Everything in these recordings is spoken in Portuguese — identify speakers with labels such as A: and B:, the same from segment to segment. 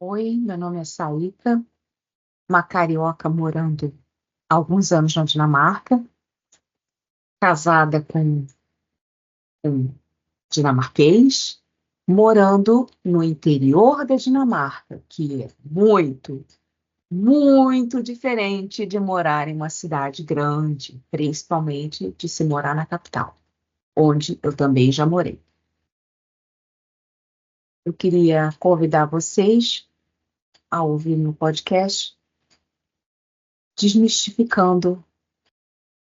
A: Oi, meu nome é Saíca, uma carioca morando há alguns anos na Dinamarca, casada com um dinamarquês, morando no interior da Dinamarca, que é muito, muito diferente de morar em uma cidade grande, principalmente de se morar na capital, onde eu também já morei. Eu queria convidar vocês a ouvir no podcast Desmistificando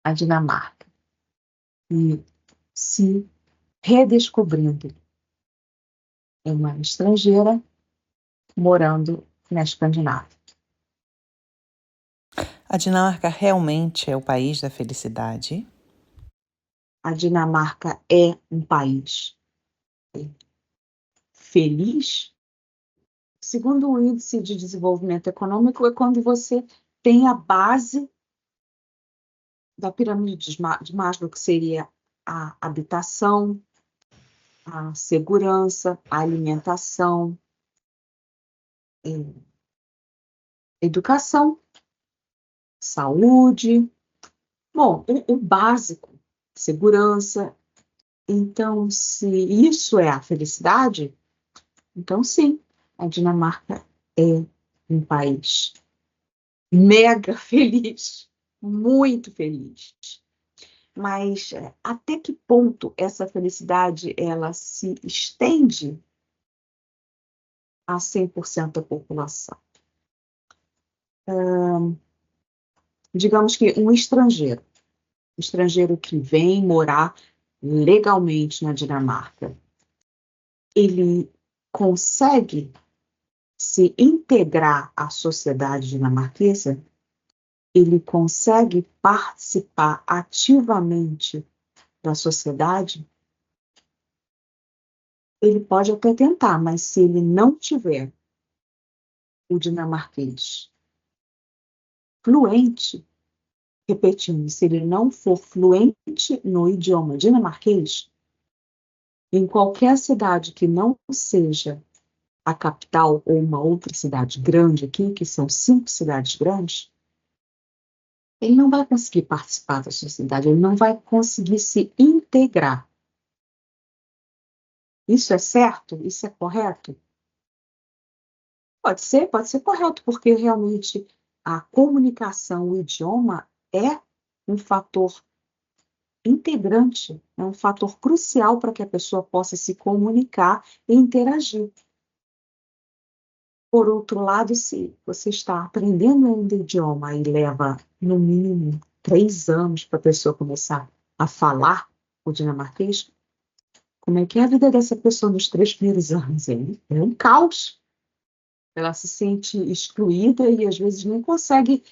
A: a Dinamarca e se redescobrindo uma estrangeira morando na Escandinávia.
B: A Dinamarca realmente é o país da felicidade?
A: A Dinamarca é um país feliz? Segundo o Índice de Desenvolvimento Econômico, é quando você tem a base da pirâmide de Maslow, que seria a habitação, a segurança, a alimentação, educação, saúde. Bom, o básico, segurança. Então, se isso é a felicidade, então sim, a Dinamarca é um país mega feliz, muito feliz. Mas até que ponto essa felicidade ela se estende a 100% da população? Digamos que um estrangeiro que vem morar legalmente na Dinamarca, ele consegue se integrar à sociedade dinamarquesa? Ele consegue participar ativamente da sociedade? Ele pode até tentar, mas se ele não tiver o dinamarquês fluente, repetindo, se ele não for fluente no idioma dinamarquês, em qualquer cidade que não seja a capital ou uma outra cidade grande aqui, que são 5 cidades grandes, ele não vai conseguir participar da sociedade, ele não vai conseguir se integrar. Isso é certo? Isso é correto? Pode ser correto, porque realmente a comunicação, o idioma é um fator integrante, é um fator crucial para que a pessoa possa se comunicar e interagir. Por outro lado, se você está aprendendo ainda o idioma e leva, no mínimo, 3 anos para a pessoa começar a falar o dinamarquês, como é que é a vida dessa pessoa nos 3 primeiros anos? É um caos. Ela se sente excluída e, às vezes, nem consegue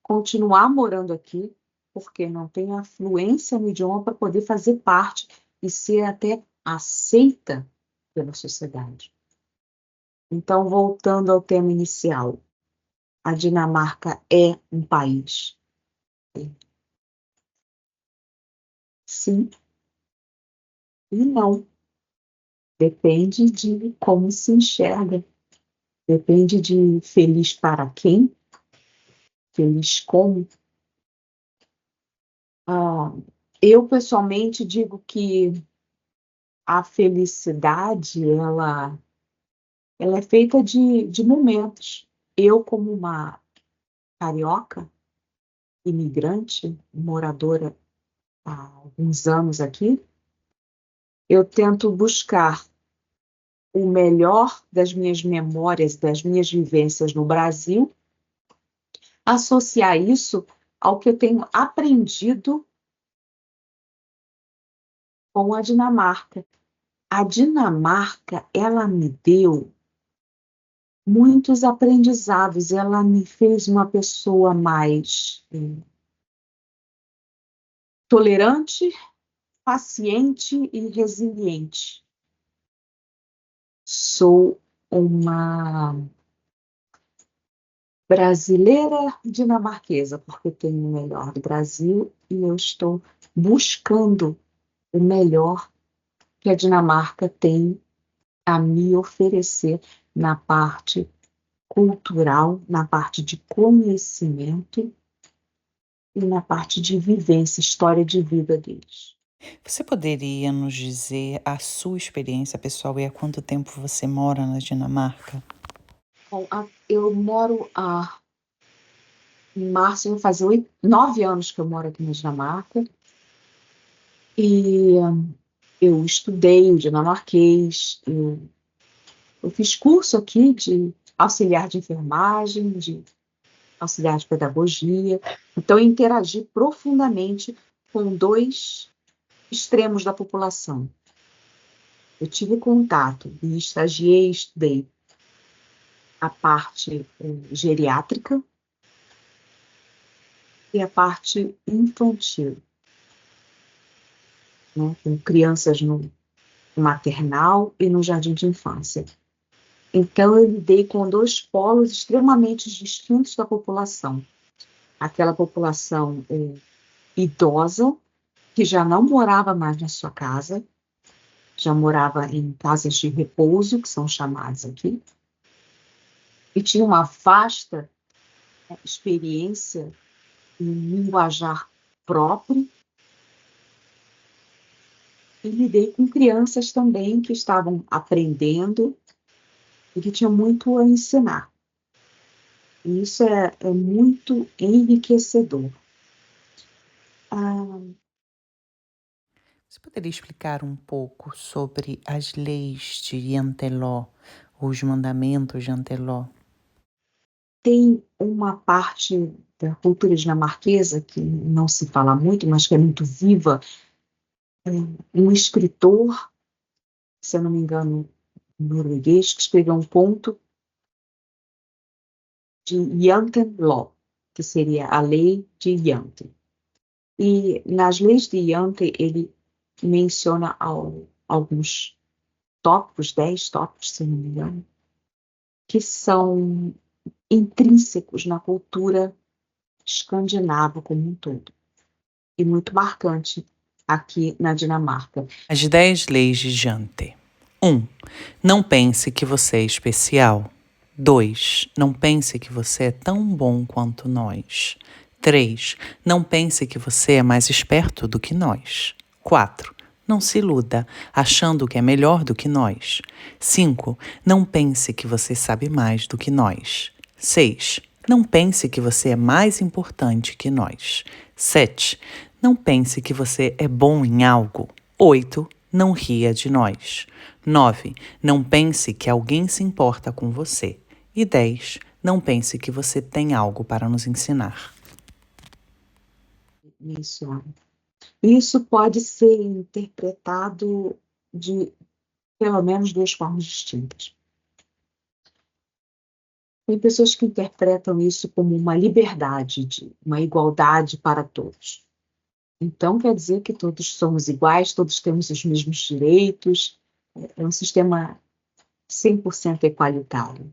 A: continuar morando aqui, porque não tem a fluência no idioma para poder fazer parte e ser até aceita pela sociedade. Então, voltando ao tema inicial, a Dinamarca é um país? Sim e não. Depende de como se enxerga. Depende de feliz para quem, feliz como. Eu, pessoalmente, digo que a felicidade, ela é feita de momentos. Eu, como uma carioca, imigrante, moradora há alguns anos aqui, eu tento buscar o melhor das minhas memórias, das minhas vivências no Brasil, associar isso ao que eu tenho aprendido com a Dinamarca. A Dinamarca, ela me deu muitos aprendizados, ela me fez uma pessoa mais tolerante, paciente e resiliente. Sou uma brasileira dinamarquesa, porque tenho o melhor do Brasil e eu estou buscando o melhor que a Dinamarca tem a me oferecer na parte cultural, na parte de conhecimento e na parte de vivência, história de vida deles.
B: Você poderia nos dizer a sua experiência pessoal e há quanto tempo você mora na Dinamarca?
A: Bom, eu moro em março, vai fazer 9 anos que eu moro aqui na Dinamarca e eu estudei o dinamarquês, eu fiz curso aqui de auxiliar de enfermagem, de auxiliar de pedagogia, então eu interagi profundamente com dois extremos da população. Eu tive contato e estagiei, estudei a parte geriátrica e a parte infantil, né, com crianças no maternal e no jardim de infância. Então, eu lidei com dois polos extremamente distintos da população. Aquela população idosa, que já não morava mais na sua casa, já morava em casas de repouso, que são chamadas aqui, e tinha uma vasta experiência em linguajar próprio, e lidei com crianças também que estavam aprendendo e que tinham muito a ensinar. E isso é muito enriquecedor. Ah,
B: Você poderia explicar um pouco sobre as leis de Yanteló, os mandamentos de Yanteló?
A: tem uma parte da cultura dinamarquesa que não se fala muito, mas que é muito viva. Um escritor, se eu não me engano, norueguês, que escreveu um conto de Jantelov, que seria a lei de Jante. E nas leis de Jante ele menciona alguns tópicos, 10 tópicos, se eu não me engano, que são intrínsecos na cultura escandinava como um todo, e muito marcante aqui na Dinamarca.
B: As 10 leis de Jante. 1. Não pense que você é especial. 2. Não pense que você é tão bom quanto nós. 3. Não pense que você é mais esperto do que nós. 4. Não se iluda, achando que é melhor do que nós. 5. Não pense que você sabe mais do que nós. 6. Não pense que você é mais importante que nós. 7. Não pense que você é bom em algo. 8. Não ria de nós. 9. Não pense que alguém se importa com você. E 10. Não pense que você tem algo para nos ensinar.
A: Isso pode ser interpretado de pelo menos duas formas distintas. Tem pessoas que interpretam isso como uma liberdade, uma igualdade para todos. Então, quer dizer que todos somos iguais, todos temos os mesmos direitos, é um sistema 100% equalitário.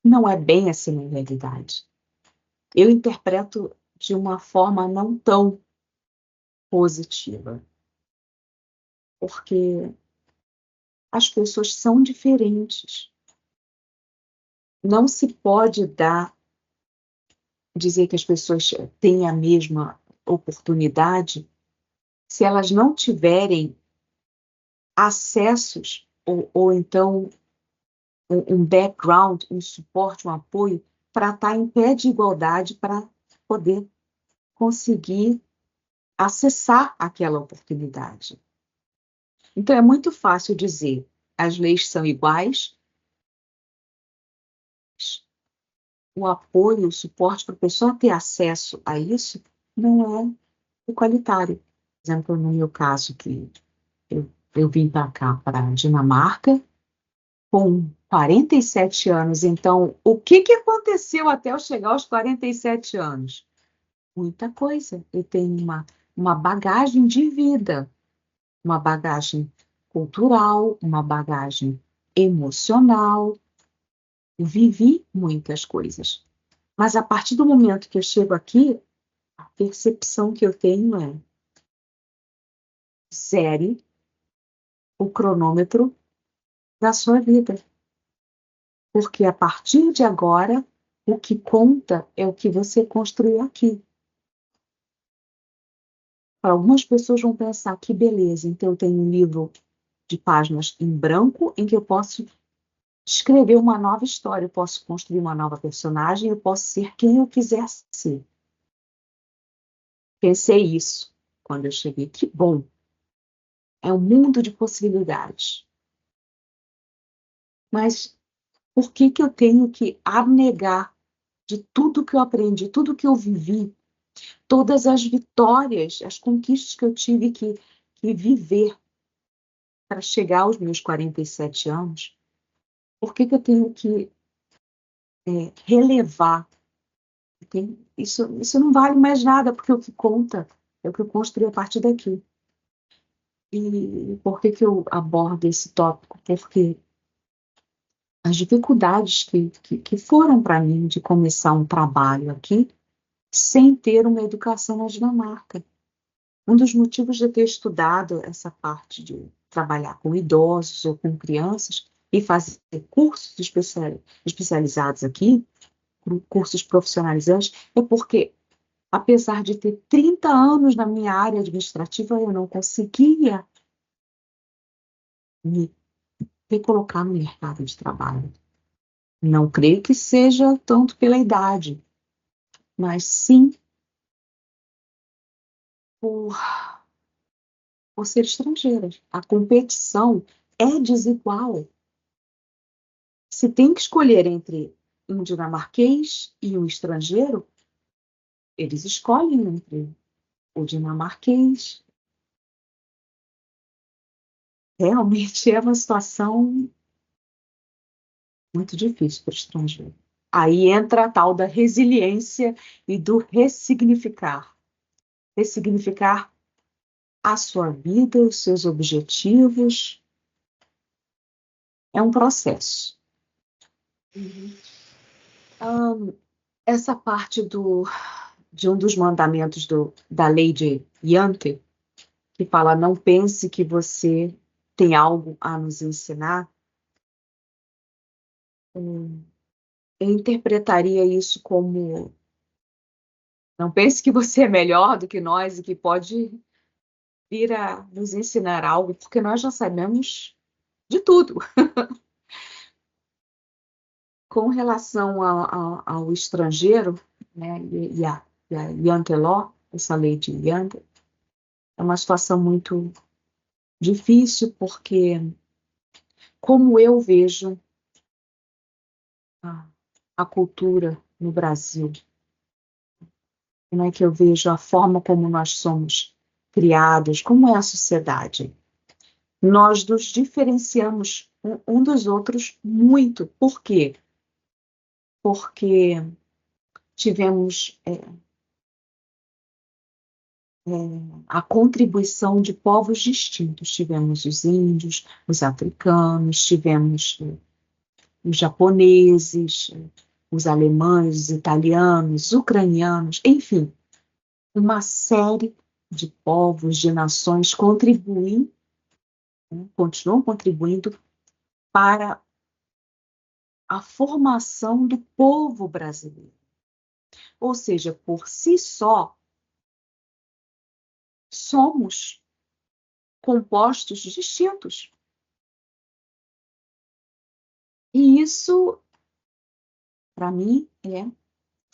A: Não é bem assim na realidade. Eu interpreto de uma forma não tão positiva, porque as pessoas são diferentes. Não se pode dizer que as pessoas têm a mesma oportunidade se elas não tiverem acessos ou então um background, um suporte, um apoio para estar em pé de igualdade para poder conseguir acessar aquela oportunidade. Então, é muito fácil dizer as leis são iguais, o apoio, o suporte para a pessoa ter acesso a isso não é igualitário. Por exemplo, no meu caso, que eu vim para cá, para a Dinamarca, com 47 anos. Então, o que aconteceu até eu chegar aos 47 anos? Muita coisa. Eu tenho uma bagagem de vida, uma bagagem cultural, uma bagagem emocional. Eu vivi muitas coisas. Mas a partir do momento que eu chego aqui, a percepção que eu tenho é: zere o cronômetro da sua vida. Porque a partir de agora, o que conta é o que você construiu aqui. Para algumas pessoas vão pensar que beleza, então eu tenho um livro de páginas em branco em que eu posso escrever uma nova história, eu posso construir uma nova personagem, eu posso ser quem eu quiser ser. Pensei isso quando eu cheguei. Que bom! É um mundo de possibilidades. Mas por que que eu tenho que abnegar de tudo que eu aprendi, tudo que eu vivi, todas as vitórias, as conquistas que eu tive que viver para chegar aos meus 47 anos? Por que que eu tenho que relevar? Isso não vale mais nada, porque o que conta é o que eu construí a partir daqui. E por que que eu abordo esse tópico? Porque as dificuldades que foram para mim de começar um trabalho aqui sem ter uma educação na Dinamarca. Um dos motivos de eu ter estudado essa parte de trabalhar com idosos ou com crianças e fazer cursos especializados aqui, cursos profissionalizantes, é porque, apesar de ter 30 anos na minha área administrativa, eu não conseguia me recolocar no mercado de trabalho. Não creio que seja tanto pela idade, mas sim por, por ser estrangeira. A competição é desigual. Se tem que escolher entre um dinamarquês e um estrangeiro, eles escolhem entre o dinamarquês. Realmente é uma situação muito difícil para o estrangeiro. Aí entra a tal da resiliência e do ressignificar. Ressignificar a sua vida, os seus objetivos. É um processo. Essa parte de um dos mandamentos da lei de Jante, que fala: não pense que você tem algo a nos ensinar, eu interpretaria isso como: não pense que você é melhor do que nós e que pode vir a nos ensinar algo, porque nós já sabemos de tudo. Com relação ao estrangeiro, né, e a Jante Law, essa lei de Jante, é uma situação muito difícil, porque como eu vejo a, a cultura no Brasil, como é que eu vejo a forma como nós somos criados, como é a sociedade. Nós nos diferenciamos um dos outros muito. Por quê? Porque tivemos a contribuição de povos distintos. Tivemos os índios, os africanos, tivemos os japoneses, os alemães, os italianos, os ucranianos, enfim, uma série de povos, de nações contribuem, continuam contribuindo para a formação do povo brasileiro. Ou seja, por si só, somos compostos distintos. E isso, para mim, é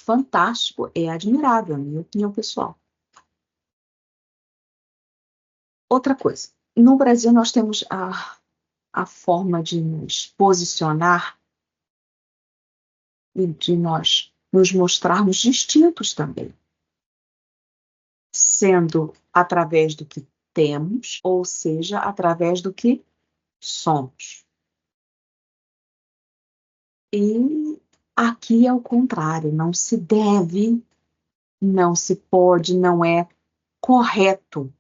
A: fantástico, é admirável, na minha opinião pessoal. Outra coisa, no Brasil nós temos a forma de nos posicionar e de nós nos mostrarmos distintos também, sendo através do que temos, ou seja, através do que somos. E aqui é o contrário, não se deve, não se pode, não é correto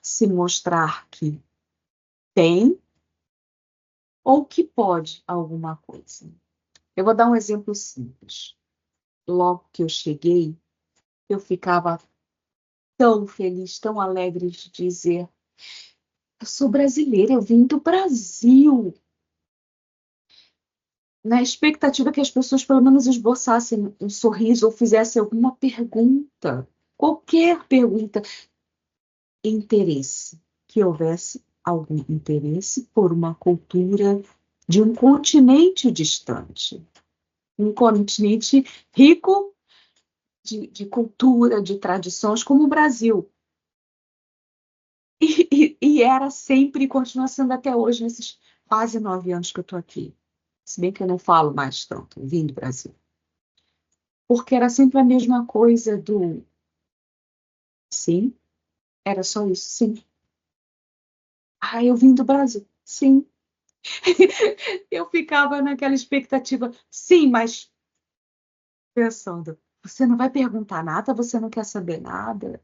A: se mostrar que tem ou que pode alguma coisa. Eu vou dar um exemplo simples. Logo que eu cheguei, eu ficava tão feliz, tão alegre de dizer: eu sou brasileira, eu vim do Brasil. na expectativa que as pessoas pelo menos esboçassem um sorriso ou fizessem alguma pergunta, qualquer pergunta, interesse, que houvesse algum interesse por uma cultura de um continente distante, um continente rico de cultura, de tradições, como o Brasil. E era sempre e continua sendo até hoje, nesses quase 9 anos que eu estou aqui. Se bem que eu não falo mais tanto, vim do Brasil. Porque era sempre a mesma coisa do sim, era só isso, sim. Ah, eu vim do Brasil, sim. Eu ficava naquela expectativa, sim, mas pensando, você não vai perguntar nada, você não quer saber nada,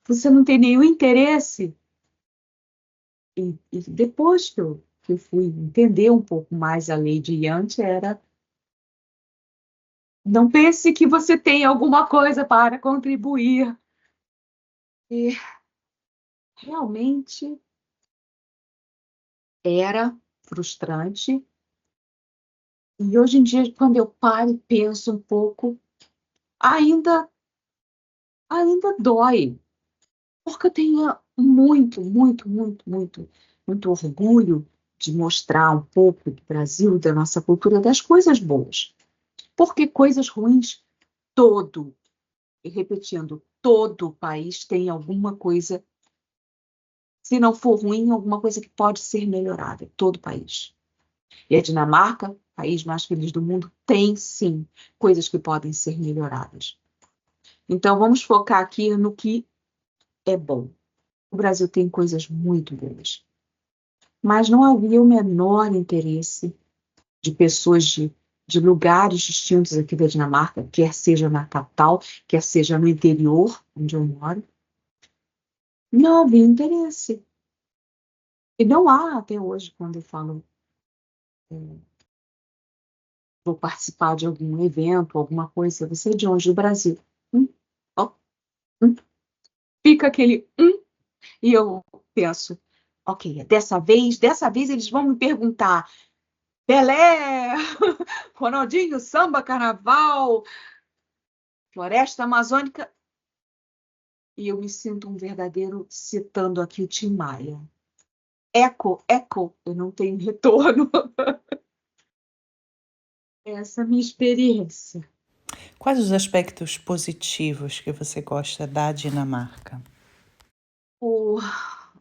A: você não tem nenhum interesse. E depois que eu fui entender um pouco mais a lei de Yanti, era não pense que você tem alguma coisa para contribuir. E realmente era frustrante. E hoje em dia, quando eu paro e penso um pouco, ainda, ainda dói. Porque eu tenho muito, muito, muito, muito, muito orgulho de mostrar um pouco do Brasil, da nossa cultura, das coisas boas. Porque coisas ruins, todo, e repetindo, todo país tem alguma coisa, se não for ruim, alguma coisa que pode ser melhorada, todo país. E a Dinamarca, país mais feliz do mundo, tem sim coisas que podem ser melhoradas. Então vamos focar aqui no que é bom. O Brasil tem coisas muito boas, mas não havia o menor interesse de pessoas de lugares distintos aqui da Dinamarca, quer seja na capital, quer seja no interior, onde eu moro. Não havia interesse. E não há até hoje, quando eu falo, vou participar de algum evento, alguma coisa, você é de onde? Do Brasil. Ó, hum. Fica aquele e eu penso, ok, dessa vez eles vão me perguntar, Pelé, Ronaldinho, samba, carnaval, floresta amazônica, e eu me sinto um verdadeiro, citando aqui o Tim Maia. Eco, eco, eu não tenho retorno. Essa é a minha experiência.
B: Quais os aspectos positivos que você gosta da Dinamarca?
A: O-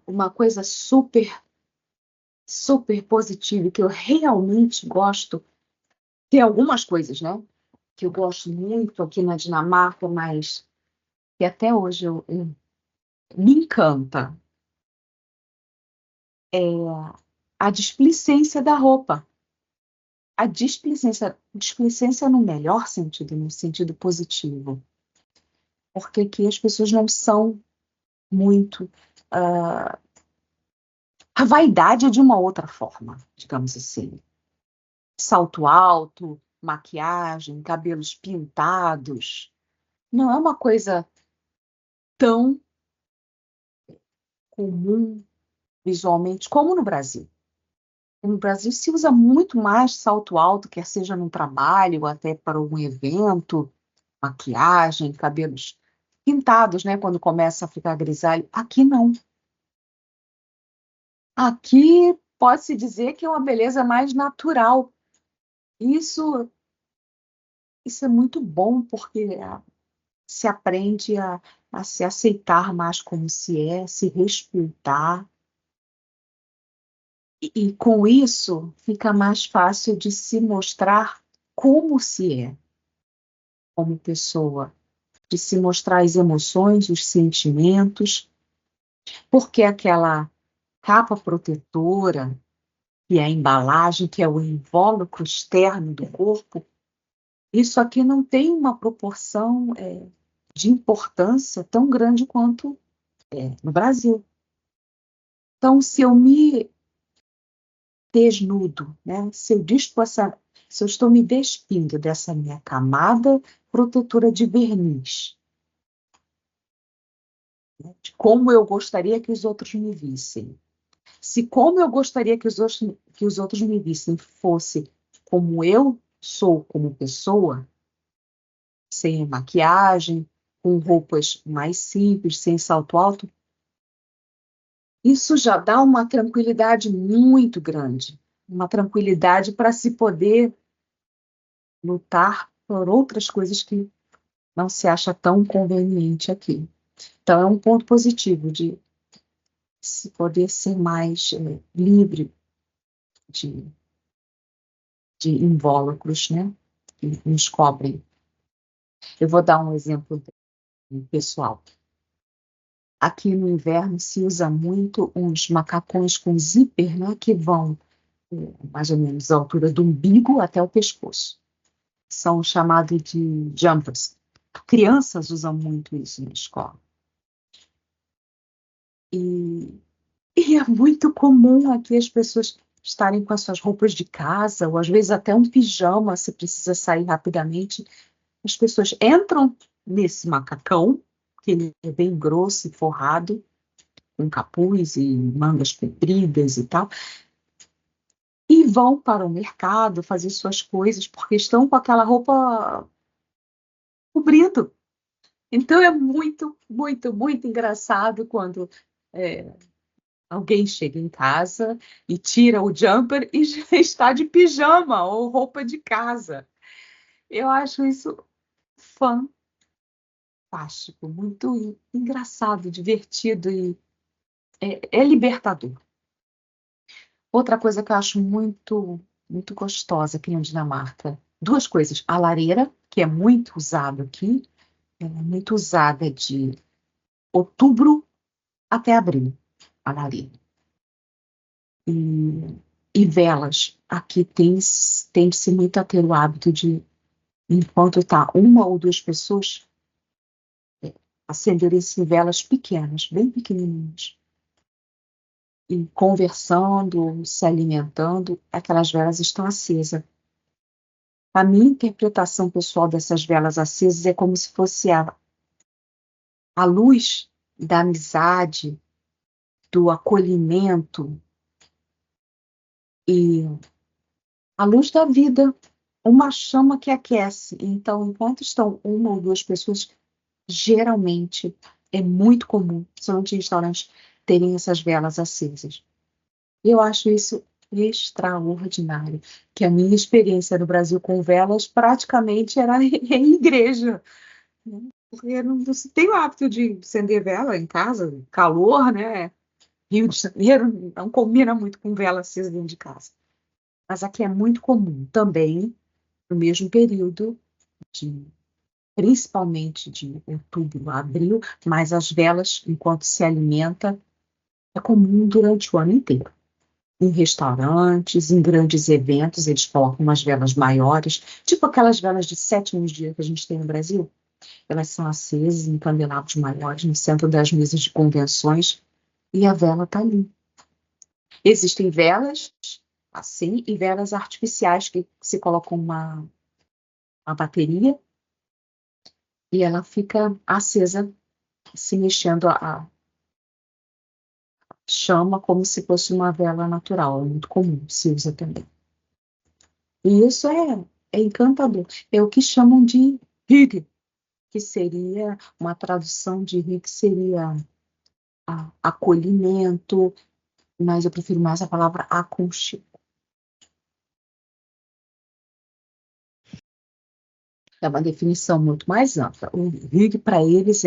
A: uma coisa super, super positiva que eu realmente gosto, tem algumas coisas, né? Que eu gosto muito aqui na Dinamarca, mas que até hoje me encanta. É a displicência da roupa. A displicência no melhor sentido, no sentido positivo. Porque aqui as pessoas não são muito. A vaidade é de uma outra forma, digamos assim. Salto alto, maquiagem, cabelos pintados. Não é uma coisa tão comum visualmente como no Brasil. No Brasil se usa muito mais salto alto, quer seja num trabalho, ou até para algum evento, maquiagem, cabelos pintados, né? Quando começa a ficar grisalho. Aqui não. Aqui pode-se dizer que é uma beleza mais natural. Isso, isso é muito bom, porque se aprende a se aceitar mais como se é, se respeitar. E com isso fica mais fácil de se mostrar como se é, como pessoa, de se mostrar as emoções, os sentimentos, porque aquela capa protetora, que é a embalagem, que é o invólucro externo do corpo, isso aqui não tem uma proporção de importância tão grande quanto no Brasil. Então, se eu me desnudo, né? Se eu estou me despindo dessa minha camada protetora de verniz, né? De como eu gostaria que os outros me vissem. Se como eu gostaria que os outros me vissem fosse como eu sou como pessoa, sem maquiagem, com roupas mais simples, sem salto alto, isso já dá uma tranquilidade muito grande, uma tranquilidade para se poder lutar por outras coisas que não se acha tão conveniente aqui. Então, é um ponto positivo de se poder ser mais livre de, de invólucros, né, que nos cobrem. Eu vou dar um exemplo pessoal. Aqui no inverno se usa muito uns macacões com zíper, né, que vão mais ou menos à altura do umbigo até o pescoço. São chamados de jumpers. Crianças usam muito isso na escola. E é muito comum aqui as pessoas estarem com as suas roupas de casa, ou às vezes até um pijama, se precisa sair rapidamente. As pessoas entram nesse macacão, que ele é bem grosso e forrado, com capuz e mangas compridas e tal, e vão para o mercado fazer suas coisas, porque estão com aquela roupa cobrindo. Então é muito, muito, muito engraçado quando alguém chega em casa e tira o jumper e já está de pijama ou roupa de casa. Eu acho isso fantástico, muito engraçado, divertido e é libertador. Outra coisa que eu acho muito, muito gostosa aqui na Dinamarca, duas coisas. A lareira, que é muito usada aqui, ela é muito usada de outubro até abril, a lareira. E velas. Aqui tem-se muito a ter o hábito de, enquanto está uma ou duas pessoas, acenderem-se velas pequenas, bem pequenininhas. E conversando, se alimentando, aquelas velas estão acesas. A minha interpretação pessoal dessas velas acesas é como se fosse a luz da amizade, do acolhimento e a luz da vida, uma chama que aquece. Então, enquanto estão uma ou duas pessoas, geralmente é muito comum, principalmente em restaurantes, terem essas velas acesas. Eu acho isso extraordinário, que a minha experiência no Brasil com velas praticamente era em igreja, né? Porque não se tem o hábito de acender vela em casa, calor, né? Rio de Janeiro não combina muito com vela acesa dentro de casa. Mas aqui é muito comum também, no mesmo período, principalmente de outubro a abril, mas as velas, enquanto se alimenta, é comum durante o ano inteiro. Em restaurantes, em grandes eventos, eles colocam umas velas maiores, tipo aquelas velas de sétimos dia que a gente tem no Brasil. Elas são acesas em candelabros maiores no centro das mesas de convenções e a vela está ali. Existem velas assim e velas artificiais que se colocam uma bateria e ela fica acesa, se mexendo a chama como se fosse uma vela natural. É muito comum, se usa também. E isso é encantador. É o que chamam de hygge, que seria uma tradução de hygge, seria acolhimento, mas eu prefiro mais a palavra aconchego. É uma definição muito mais ampla. O hygge para eles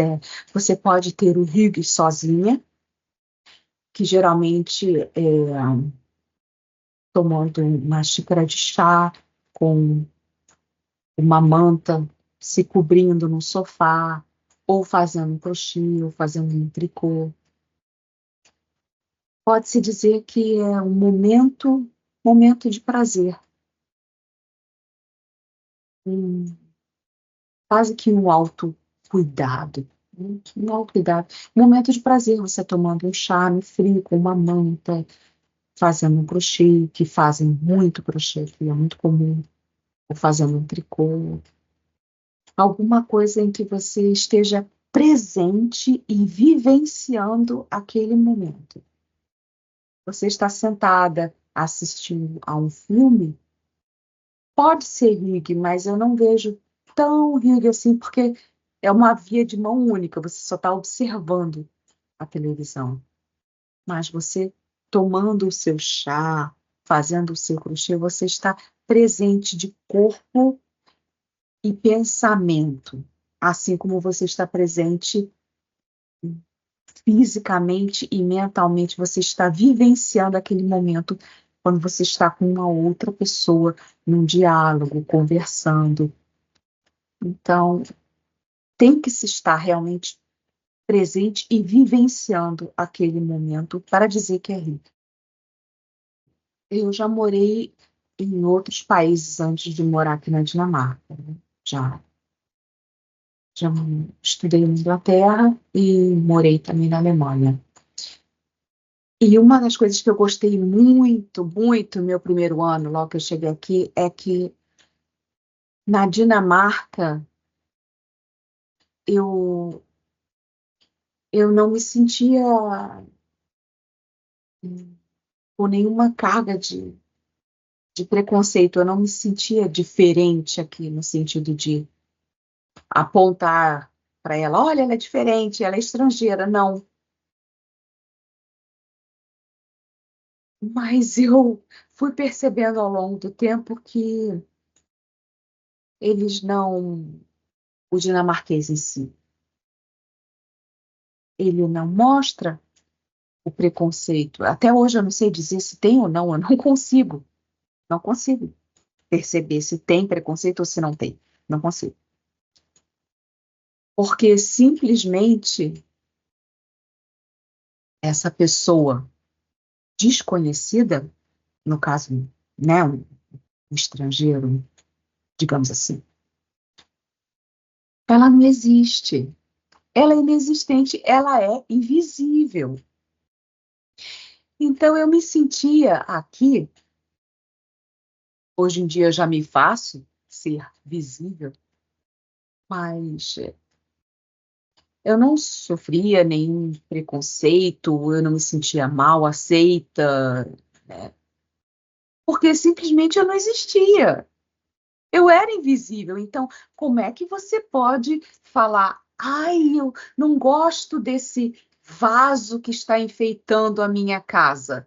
A: você pode ter o hygge sozinha, que geralmente tomando uma xícara de chá com uma manta, se cobrindo no sofá, ou fazendo um crochê, ou fazendo um tricô. Pode-se dizer que é um momento de prazer. Quase que um autocuidado. Um autocuidado. Um momento de prazer, você tomando um chá no frio com uma manta, fazendo um crochê, que fazem muito crochê, que é muito comum, ou fazendo um tricô. Alguma coisa em que você esteja presente e vivenciando aquele momento. Você está sentada assistindo a um filme, pode ser rig, mas eu não vejo tão rig assim, porque é uma via de mão única, você só está observando a televisão. Mas você tomando o seu chá, fazendo o seu crochê, você está presente de corpo e pensamento, assim como você está presente fisicamente e mentalmente, você está vivenciando aquele momento quando você está com uma outra pessoa num diálogo, conversando. Então, tem que se estar realmente presente e vivenciando aquele momento para dizer que é rico. Eu já morei em outros países antes de morar aqui na Dinamarca, né? Já estudei na Inglaterra e morei também na Alemanha. E uma das coisas que eu gostei muito, muito no meu primeiro ano, logo que eu cheguei aqui, é que na Dinamarca eu, eu não me sentia com nenhuma carga de preconceito, eu não me sentia diferente aqui, no sentido de apontar para ela, olha, ela é diferente, ela é estrangeira, não. Mas eu fui percebendo ao longo do tempo que eles não, o dinamarquês em si, ele não mostra o preconceito. Até hoje eu não sei dizer se tem ou não, eu não consigo perceber se tem preconceito ou se não tem, não consigo. Porque simplesmente essa pessoa desconhecida, no caso, né, um estrangeiro, digamos assim, ela não existe. Ela é inexistente, ela é invisível. Então eu me sentia aqui, hoje em dia eu já me faço ser visível, mas eu não sofria nenhum preconceito, eu não me sentia mal aceita, né? Porque simplesmente eu não existia. Eu era invisível. Então, como é que você pode falar, ai, eu não gosto desse vaso que está enfeitando a minha casa?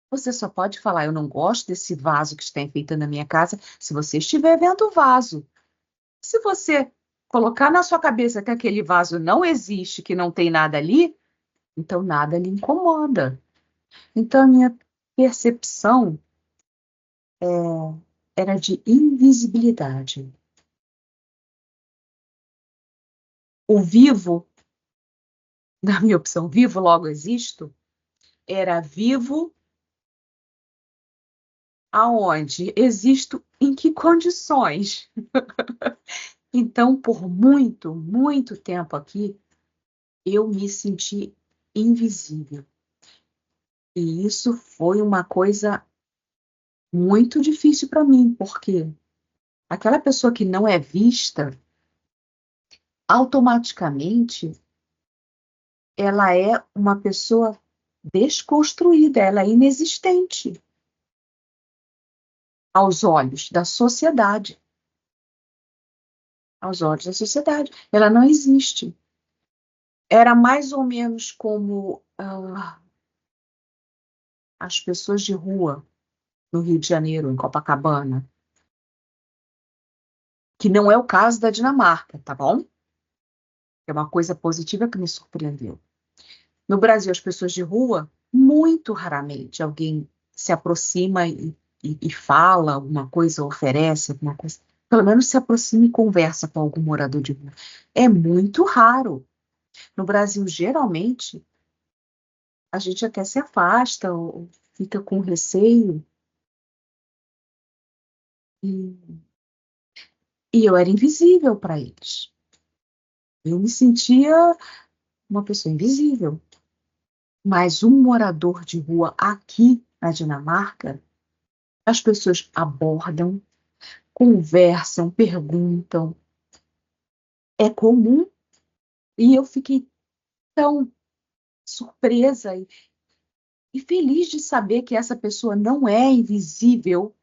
A: Você só pode falar, eu não gosto desse vaso que está enfeitando a minha casa, se você estiver vendo o vaso. Se você colocar na sua cabeça que aquele vaso não existe, que não tem nada ali, então nada lhe incomoda. Então a minha percepção era de invisibilidade. O vivo, na minha opção, vivo logo existo, era vivo aonde? Existo em que condições? Então, por muito, muito tempo aqui, eu me senti invisível. E isso foi uma coisa muito difícil para mim, porque aquela pessoa que não é vista, automaticamente, ela é uma pessoa desconstruída, ela é inexistente aos olhos da sociedade. Aos olhos da sociedade. Ela não existe. Era mais ou menos como as pessoas de rua no Rio de Janeiro, em Copacabana, que não é o caso da Dinamarca, tá bom? É uma coisa positiva que me surpreendeu. No Brasil, as pessoas de rua, muito raramente alguém se aproxima e fala alguma coisa, oferece alguma coisa. Pelo menos se aproxima e conversa com algum morador de rua. É muito raro. No Brasil, geralmente, a gente até se afasta ou fica com receio. E, e eu era invisível para eles. Eu me sentia uma pessoa invisível. Mas um morador de rua aqui na Dinamarca, as pessoas abordam, conversam, perguntam. É comum. E eu fiquei tão surpresa e feliz de saber que essa pessoa não é invisível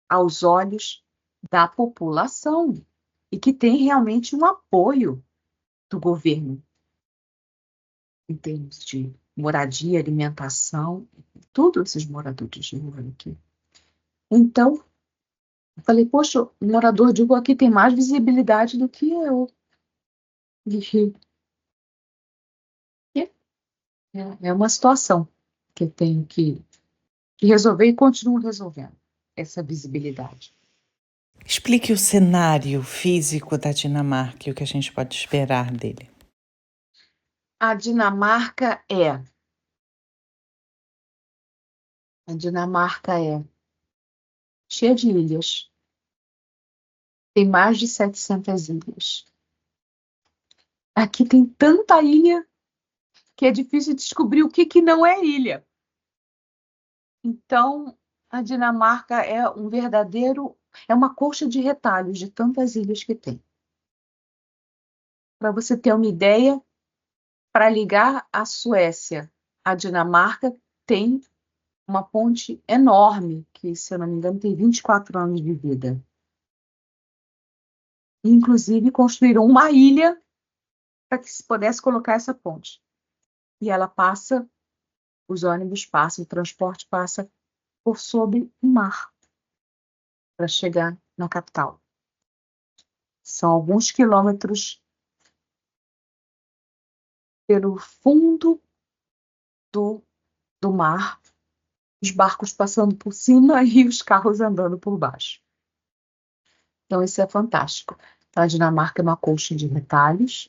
A: aos olhos da população e que tem realmente um apoio do governo em termos de moradia, alimentação, todos esses moradores de rua aqui. Então, eu falei, poxa, o morador de rua aqui tem mais visibilidade do que eu. É uma situação que eu tenho que resolver e continuo resolvendo essa visibilidade.
B: Explique o cenário físico da Dinamarca e o que a gente pode esperar dele.
A: A Dinamarca é cheia de ilhas. Tem mais de 700 ilhas. Aqui tem tanta ilha que é difícil descobrir o que não é ilha. Então, a Dinamarca é uma colcha de retalhos de tantas ilhas que tem. Para você ter uma ideia, para ligar a Suécia à Dinamarca, tem uma ponte enorme, que, se eu não me engano, tem 24 anos de vida. Inclusive, construíram uma ilha para que se pudesse colocar essa ponte. E ela passa, os ônibus passam, o transporte passa por sobre o mar para chegar na capital. São alguns quilômetros pelo fundo do mar, os barcos passando por cima e os carros andando por baixo. Então, isso é fantástico. Então, a Dinamarca é uma colcha de retalhos.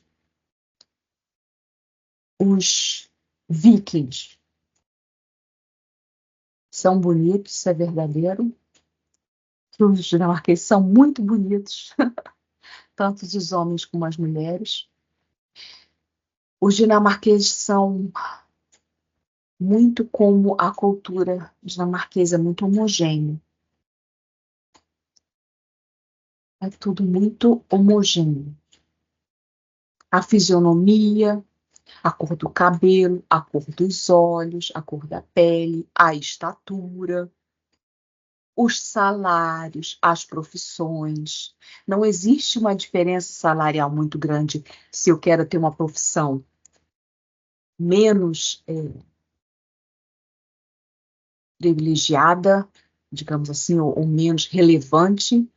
A: Os vikings são bonitos, isso é verdadeiro. Os dinamarqueses são muito bonitos, tanto os homens como as mulheres. Os dinamarqueses são muito como a cultura dinamarquesa, muito homogênea. É tudo muito homogêneo. A fisionomia, a cor do cabelo, a cor dos olhos, a cor da pele, a estatura, os salários, as profissões. Não existe uma diferença salarial muito grande se eu quero ter uma profissão menos privilegiada, digamos assim, ou menos relevante.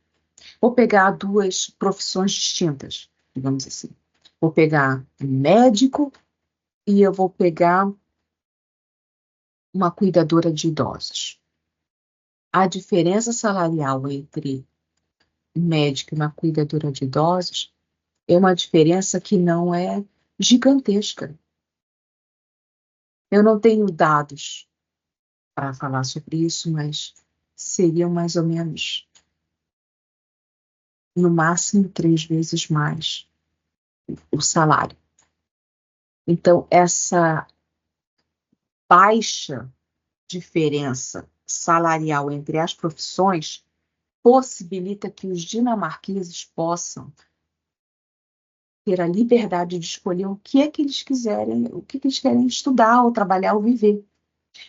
A: Vou pegar duas profissões distintas, digamos assim. Vou pegar um médico e eu vou pegar uma cuidadora de idosos. A diferença salarial entre um médico e uma cuidadora de idosos é uma diferença que não é gigantesca. Eu não tenho dados para falar sobre isso, mas seriam mais ou menos, no máximo, 3 vezes mais o salário. Então, essa baixa diferença salarial entre as profissões possibilita que os dinamarqueses possam ter a liberdade de escolher o que é que eles quiserem, o que eles querem estudar, ou trabalhar, ou viver.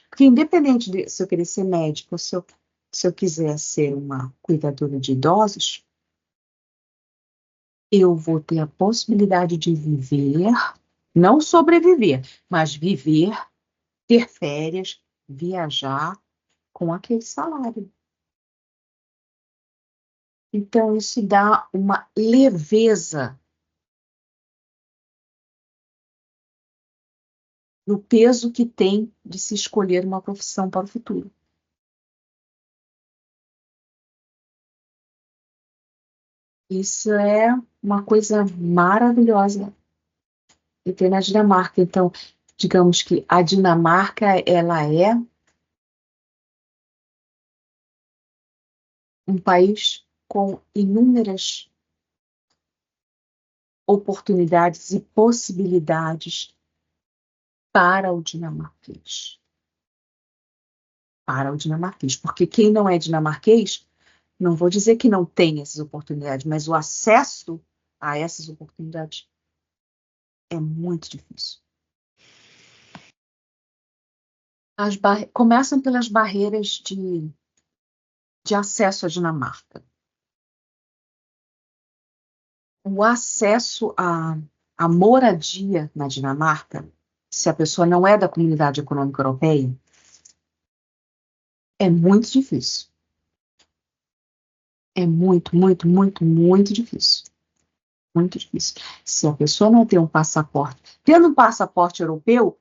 A: Porque independente de se eu querer ser médico, ou se eu quiser ser uma cuidadora de idosos, eu vou ter a possibilidade de viver, não sobreviver, mas viver, ter férias, viajar com aquele salário. Então, isso dá uma leveza no peso que tem de se escolher uma profissão para o futuro. Isso é uma coisa maravilhosa de ter na Dinamarca. Então, digamos que a Dinamarca, ela é um país com inúmeras oportunidades e possibilidades para o dinamarquês. Para o dinamarquês. Porque quem não é dinamarquês, não vou dizer que não tem essas oportunidades, mas o acesso a essas oportunidades é muito difícil. Começam pelas barreiras de acesso à Dinamarca. O acesso à moradia na Dinamarca, se a pessoa não é da Comunidade Econômica Europeia, é muito difícil. É muito, muito, muito, muito difícil. Muito difícil. Se a pessoa não tem um passaporte, tendo um passaporte europeu,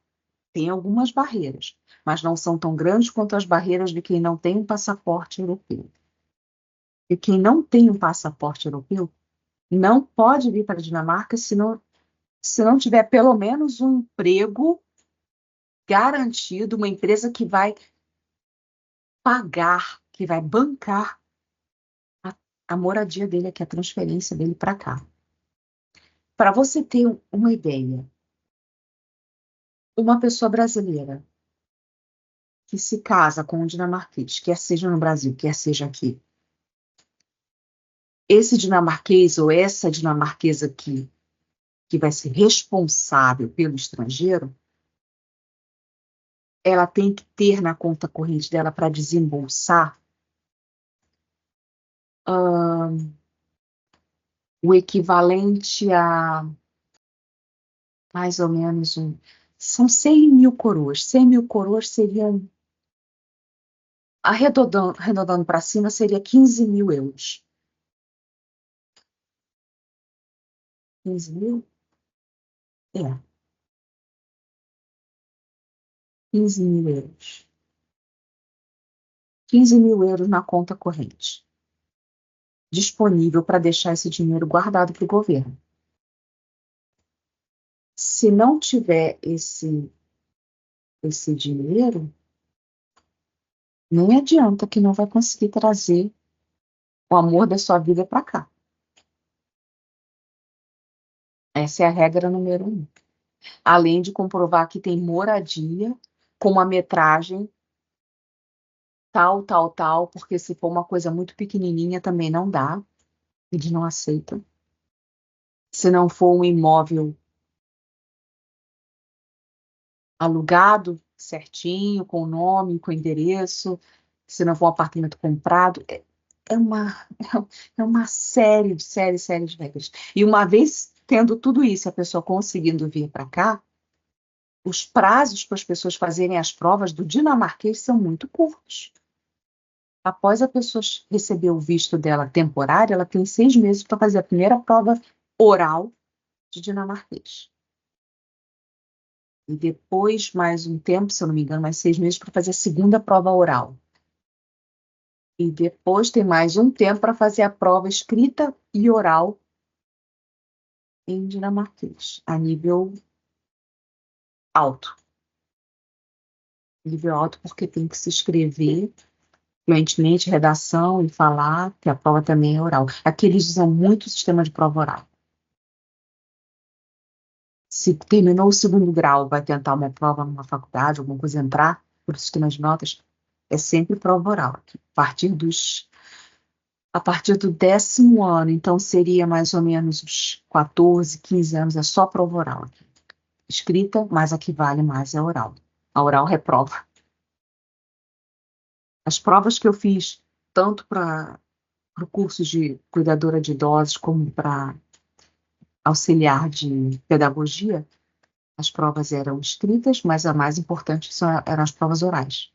A: tem algumas barreiras, mas não são tão grandes quanto as barreiras de quem não tem um passaporte europeu. E quem não tem um passaporte europeu não pode vir para a Dinamarca se não tiver pelo menos um emprego garantido, uma empresa que vai pagar, que vai bancar a moradia dele aqui, a transferência dele para cá. Para você ter uma ideia, uma pessoa brasileira que se casa com um dinamarquês, quer seja no Brasil, quer seja aqui, esse dinamarquês ou essa dinamarquesa aqui, que vai ser responsável pelo estrangeiro, ela tem que ter na conta corrente dela para desembolsar o equivalente a mais ou menos são 100 mil coroas. 100 mil coroas seriam, arredondando para cima, seria 15 mil euros. 15 mil? É, 15 mil euros. 15 mil euros na conta corrente, disponível para deixar esse dinheiro guardado para o governo. Se não tiver esse dinheiro, nem adianta que não vai conseguir trazer o amor da sua vida para cá. Essa é a regra número 1. Além de comprovar que tem moradia com uma metragem tal, tal, tal, porque se for uma coisa muito pequenininha também não dá, eles não aceitam. Se não for um imóvel alugado certinho, com o nome, com o endereço, se não for um apartamento comprado, é uma série de regras. E uma vez tendo tudo isso, a pessoa conseguindo vir para cá, os prazos para as pessoas fazerem as provas do dinamarquês são muito curtos. Após a pessoa receber o visto dela temporário, ela tem 6 meses para fazer a primeira prova oral de dinamarquês. E depois, mais um tempo, se eu não me engano, mais 6 meses para fazer a segunda prova oral. E depois tem mais um tempo para fazer a prova escrita e oral em dinamarquês, a nível alto. Nível alto porque tem que se escrever fluentemente, redação e falar, que a prova também é oral. Aqui eles usam muito o sistema de prova oral. Se terminou o segundo grau, vai tentar uma prova numa faculdade, alguma coisa, entrar por sistema de notas, é sempre prova oral. A partir do 10º ano, então seria mais ou menos uns 14, 15 anos, é só prova oral. Escrita, mas a que vale mais é a oral. A oral reprova. As provas que eu fiz, tanto para o curso de cuidadora de idosos, como para auxiliar de pedagogia, as provas eram escritas, mas a mais importante eram as provas orais.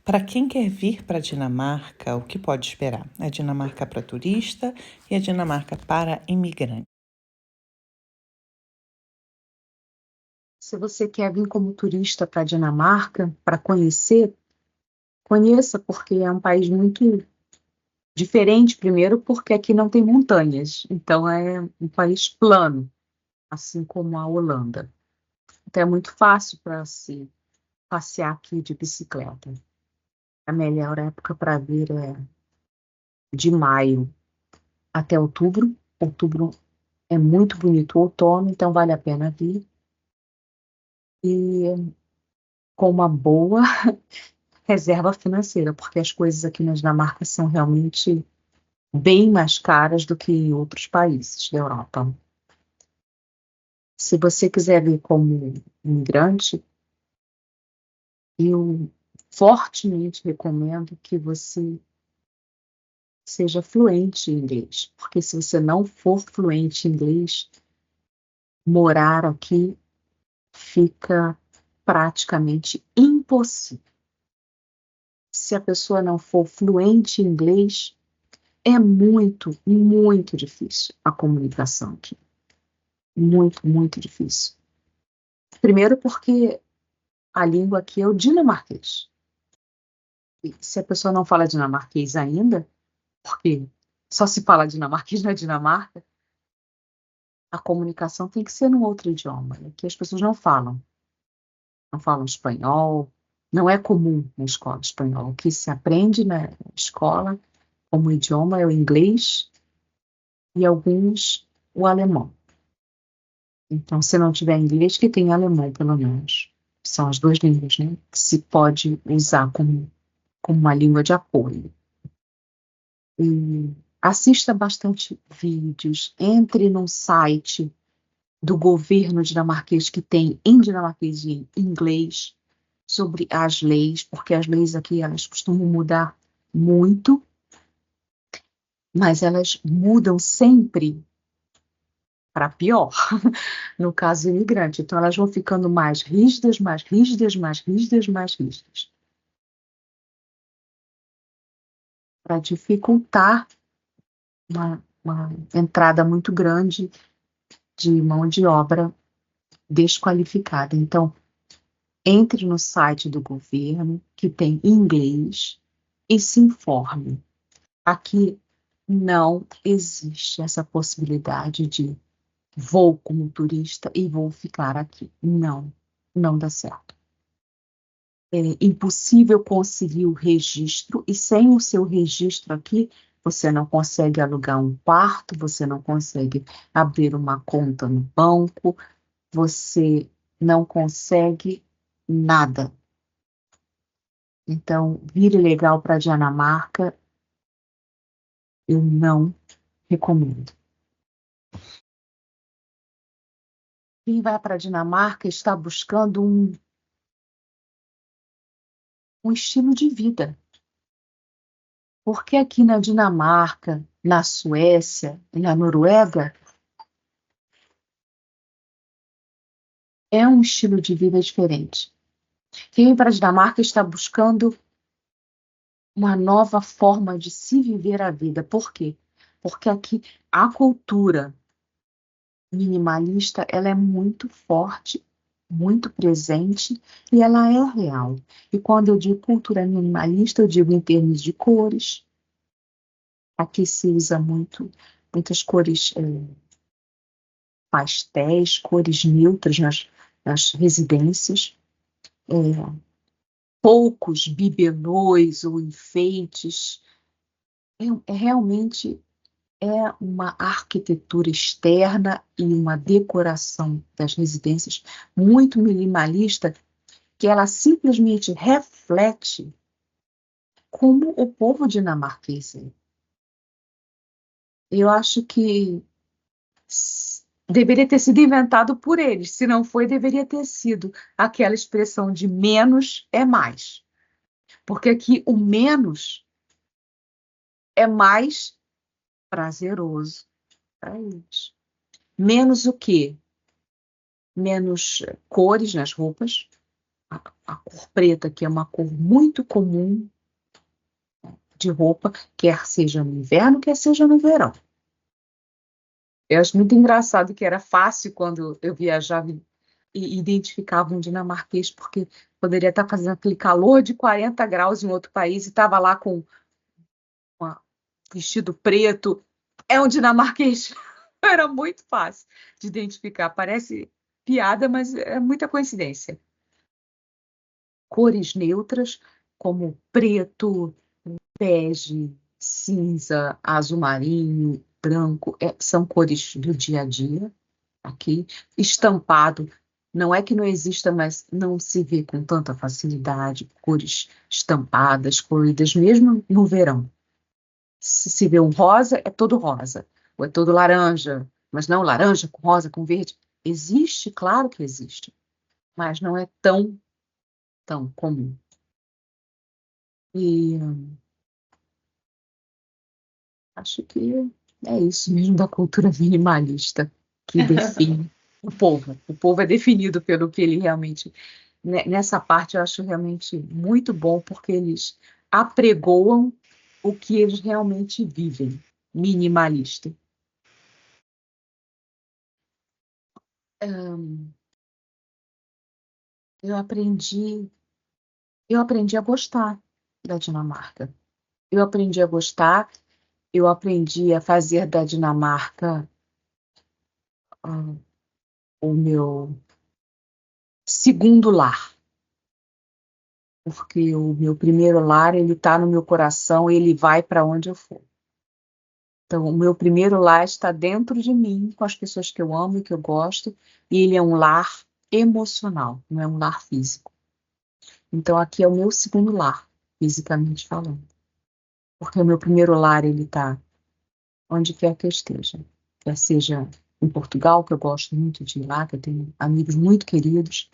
B: Para quem quer vir para a Dinamarca, o que pode esperar? A Dinamarca para turista e a Dinamarca para imigrante.
A: Se você quer vir como turista para a Dinamarca, para conhecer, conheça, porque é um país muito diferente, primeiro, porque aqui não tem montanhas, então é um país plano, assim como a Holanda. Então é muito fácil para se passear aqui de bicicleta. A melhor época para vir é de maio até outubro. Outubro é muito bonito o outono, então vale a pena vir. E com uma boa reserva financeira, porque as coisas aqui na Dinamarca são realmente bem mais caras do que em outros países da Europa. Se você quiser vir como imigrante, eu fortemente recomendo que você seja fluente em inglês, porque se você não for fluente em inglês, morar aqui fica praticamente impossível. Se a pessoa não for fluente em inglês, é muito, muito difícil a comunicação aqui. Muito, muito difícil. Primeiro porque a língua aqui é o dinamarquês. E se a pessoa não fala dinamarquês ainda, porque só se fala dinamarquês na Dinamarca, a comunicação tem que ser num outro idioma. Aqui as pessoas não falam espanhol, não é comum na escola espanhol. O que se aprende na escola como idioma é o inglês e alguns o alemão. Então, se não tiver inglês, que tem alemão, pelo menos. São as duas línguas, né, que se pode usar como uma língua de apoio. E assista bastante vídeos, entre no site do governo dinamarquês que tem em dinamarquês e em inglês sobre as leis, porque as leis aqui elas costumam mudar muito, mas elas mudam sempre para pior, no caso imigrante. Então elas vão ficando mais rígidas, mais rígidas, mais rígidas, mais rígidas, para dificultar uma entrada muito grande de mão de obra desqualificada. Então, entre no site do governo, que tem em inglês, e se informe. Aqui não existe essa possibilidade de vou como turista e vou ficar aqui. Não, não dá certo. É impossível conseguir o registro, e sem o seu registro aqui, você não consegue alugar um quarto, você não consegue abrir uma conta no banco, você não consegue nada. Então, vir ilegal para a Dinamarca, eu não recomendo. Quem vai para a Dinamarca está buscando um estilo de vida. Porque aqui na Dinamarca, na Suécia e na Noruega, é um estilo de vida diferente. Quem vem para a Dinamarca está buscando uma nova forma de se viver a vida. Por quê? Porque aqui a cultura minimalista ela é muito forte, muito presente e ela é real. E quando eu digo cultura minimalista, eu digo em termos de cores. Aqui se usa muitas cores pastéis, cores neutras nas residências. Poucos bibelôs ou enfeites. Realmente é uma arquitetura externa e uma decoração das residências muito minimalista, que ela simplesmente reflete como o povo dinamarquês é. Eu acho que deveria ter sido inventado por eles. Se não foi, deveria ter sido aquela expressão de menos é mais. Porque aqui o menos é mais prazeroso para eles. Menos o quê? Menos cores nas roupas. A cor preta, que é uma cor muito comum de roupa, quer seja no inverno, quer seja no verão. Eu acho muito engraçado que era fácil quando eu viajava e identificava um dinamarquês, porque poderia estar fazendo aquele calor de 40 graus em outro país e estava lá com um vestido preto. É um dinamarquês. Era muito fácil de identificar. Parece piada, mas é muita coincidência. Cores neutras, como preto, bege, cinza, azul marinho, branco, são cores do dia a dia aqui. Estampado, não é que não exista, mas não se vê com tanta facilidade, cores estampadas, coloridas, mesmo no verão. Se vê um rosa, é todo rosa, ou é todo laranja, mas não laranja com rosa, com verde. Existe, claro que existe, mas não é tão tão comum. E acho que é isso mesmo da cultura minimalista que define o povo. O povo é definido pelo que ele realmente... Nessa parte eu acho realmente muito bom, porque eles apregoam o que eles realmente vivem, minimalista. Eu aprendi a gostar da Dinamarca. Eu aprendi a gostar, eu aprendi a fazer da Dinamarca o meu segundo lar. Porque o meu primeiro lar, ele está no meu coração, ele vai para onde eu for. Então, o meu primeiro lar está dentro de mim, com as pessoas que eu amo e que eu gosto, e ele é um lar emocional, não é um lar físico. Então, aqui é o meu segundo lar, fisicamente falando. Porque o meu primeiro lar, ele está onde quer que eu esteja. Quer seja em Portugal, que eu gosto muito de ir lá, que eu tenho amigos muito queridos,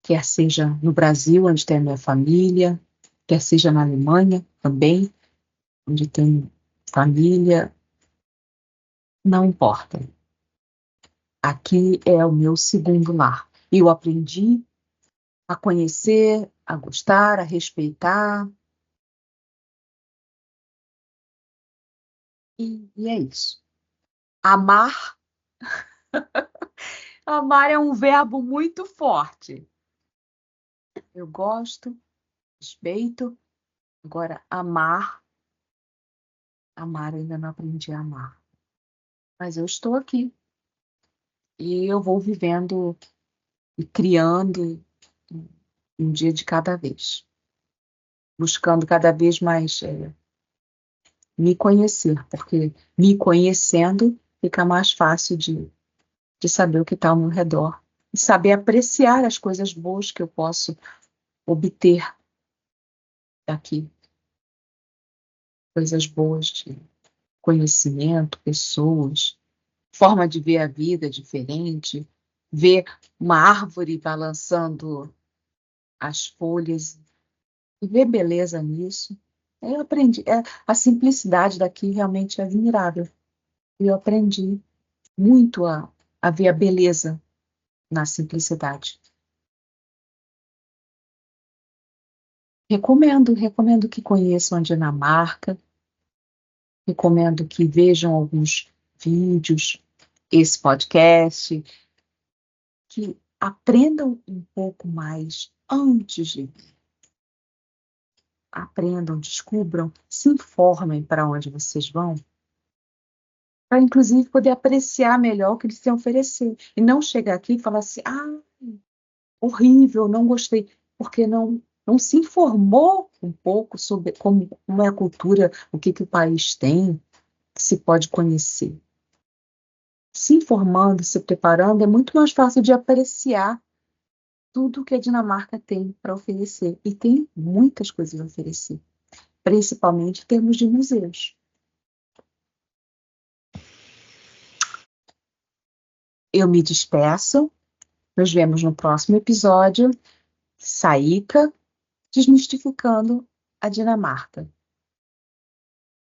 A: quer seja no Brasil, onde tem a minha família, quer seja na Alemanha também, onde tem família, não importa. Aqui é o meu segundo lar. E eu aprendi a conhecer, a gostar, a respeitar. E é isso. Amar. Amar é um verbo muito forte. Eu gosto, respeito. Agora, amar eu ainda não aprendi a amar. Mas eu estou aqui. E eu vou vivendo e criando um dia de cada vez. Buscando cada vez mais me conhecer, porque me conhecendo fica mais fácil de saber o que está ao meu redor. E saber apreciar as coisas boas que eu posso obter daqui. Coisas boas de conhecimento, pessoas, forma de ver a vida diferente, ver uma árvore balançando as folhas e ver beleza nisso. Eu aprendi, a simplicidade daqui realmente é admirável. Eu aprendi muito a ver a beleza na simplicidade. Recomendo que conheçam a Dinamarca, recomendo que vejam alguns vídeos, esse podcast, que aprendam um pouco mais antes de vir. Aprendam, descubram, se informem para onde vocês vão, para inclusive poder apreciar melhor o que eles têm a oferecer. E não chegar aqui e falar assim, horrível, não gostei, porque não se informou um pouco sobre como é a cultura, o que o país tem, que se pode conhecer. Se informando, se preparando, é muito mais fácil de apreciar tudo que a Dinamarca tem para oferecer. E tem muitas coisas a oferecer, principalmente em termos de museus. Eu me despeço. Nos vemos no próximo episódio. Saíca, desmistificando a Dinamarca.